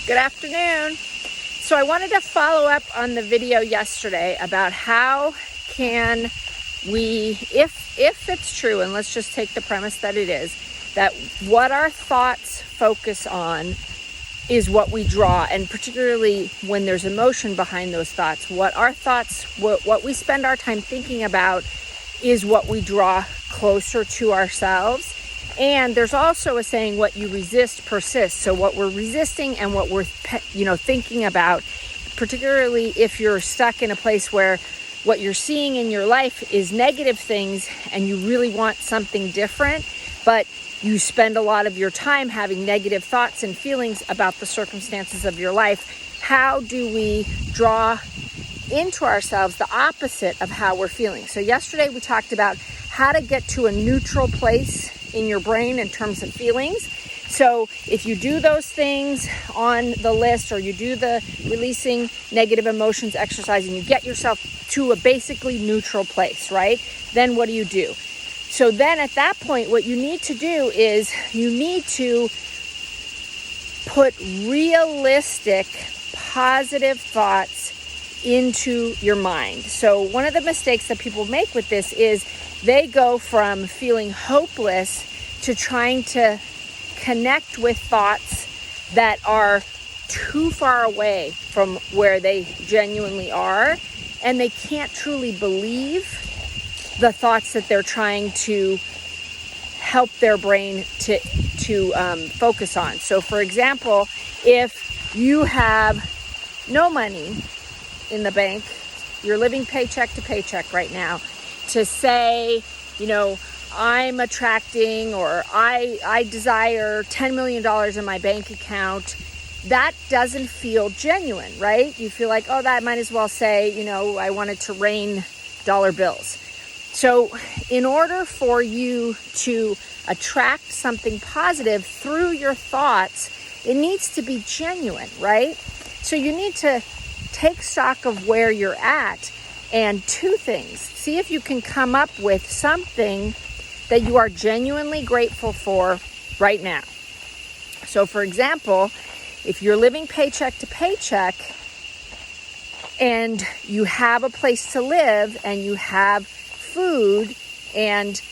Good afternoon. So I wanted to follow up on the video yesterday about how can we, if it's true, and let's just take the premise that it is, that what our thoughts focus on is what we draw, and particularly when there's emotion behind those thoughts, what our thoughts, what we spend our time thinking about is what we draw closer to ourselves. And there's also a saying, what you resist persists. So what we're resisting and what we're thinking about, particularly if you're stuck in a place where what you're seeing in your life is negative things and you really want something different, but you spend a lot of your time having negative thoughts and feelings about the circumstances of your life. How do we draw into ourselves the opposite of how we're feeling? So yesterday we talked about how to get to a neutral place in your brain in terms of feelings. So if you do those things on the list, or you do the releasing negative emotions exercise, and you get yourself to a basically neutral place, right? Then what do? So then at that point, what you need to do is you need to put realistic, positive thoughts into your mind. So one of the mistakes that people make with this is they go from feeling hopeless to trying to connect with thoughts that are too far away from where they genuinely are, and they can't truly believe the thoughts that they're trying to help their brain to focus on. So for example, if you have no money in the bank, you're living paycheck to paycheck right now, to say, I'm attracting, or I desire $10 million in my bank account, that doesn't feel genuine, right? You feel like, oh, that might as well say, I want it to rain dollar bills. So in order for you to attract something positive through your thoughts, it needs to be genuine, right? So you need to take stock of where you're at, and two things. See if you can come up with something that you are genuinely grateful for right now. So for example, if you're living paycheck to paycheck and you have a place to live and you have food, and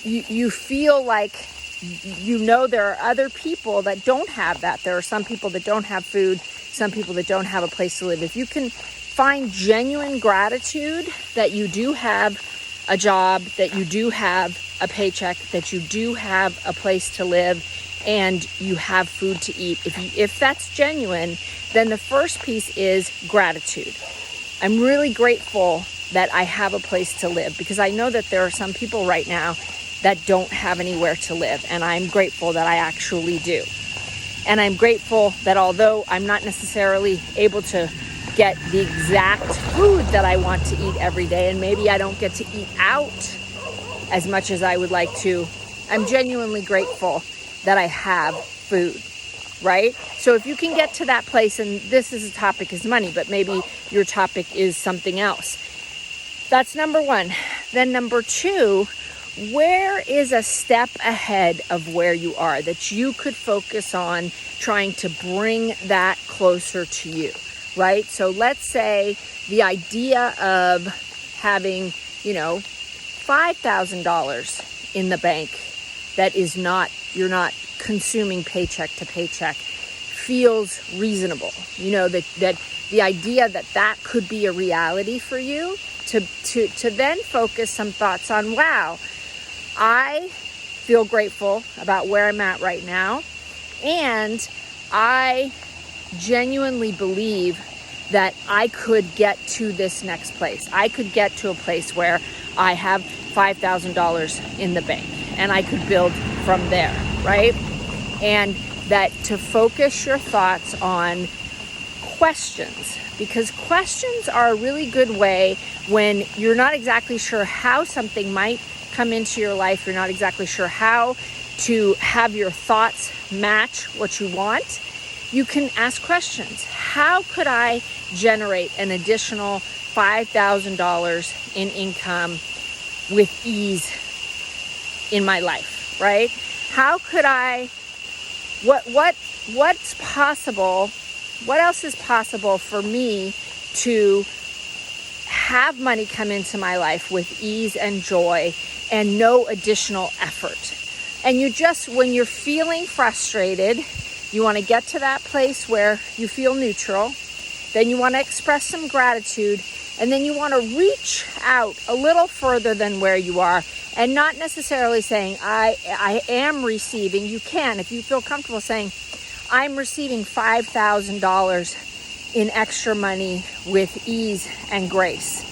you feel like there are other people that don't have that. There are some people that don't have food, some people that don't have a place to live. If you can find genuine gratitude that you do have a job, that you do have a paycheck, that you do have a place to live, and you have food to eat. If that's genuine, then the first piece is gratitude. I'm really grateful that I have a place to live, because I know that there are some people right now that don't have anywhere to live, and I'm grateful that I actually do. And I'm grateful that although I'm not necessarily able to get the exact food that I want to eat every day, and maybe I don't get to eat out as much as I would like to, I'm genuinely grateful that I have food, right? So if you can get to that place, and this is a topic is money, but maybe your topic is something else. That's number one. Then number two, where is a step ahead of where you are that you could focus on trying to bring that closer to you, right? So let's say the idea of having, $5,000 in the bank that is not, you're not consuming paycheck to paycheck, feels reasonable. That the idea that could be a reality for you, to then focus some thoughts on, wow, I feel grateful about where I'm at right now, and I genuinely believe that I could get to this next place. I could get to a place where I have $5,000 in the bank, and I could build from there, right? And that to focus your thoughts on questions, because questions are a really good way when you're not exactly sure how something might come into your life, you're not exactly sure how to have your thoughts match what you want. You can ask questions. How could I generate an additional $5,000 in income with ease in my life, right? How could I what's possible? What else is possible for me to have money come into my life with ease and joy and no additional effort? And when you're feeling frustrated, you want to get to that place where you feel neutral. Then you want to express some gratitude. And then you want to reach out a little further than where you are, and not necessarily saying, I am receiving. You can, if you feel comfortable saying, I'm receiving $5,000 in extra money with ease and grace.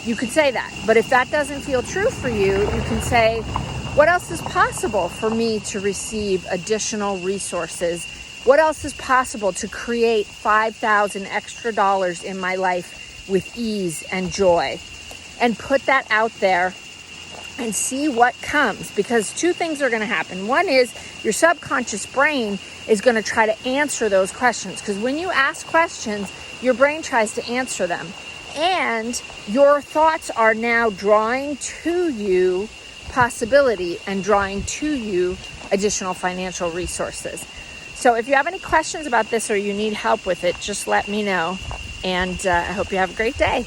You could say that. But if that doesn't feel true for you, you can say, what else is possible for me to receive additional resources? What else is possible to create $5,000 extra in my life with ease and joy? And put that out there and see what comes, because two things are going to happen. One is your subconscious brain is going to try to answer those questions, because when you ask questions, your brain tries to answer them, and your thoughts are now drawing to you possibility and drawing to you additional financial resources. So if you have any questions about this or you need help with it, just let me know. And I hope you have a great day.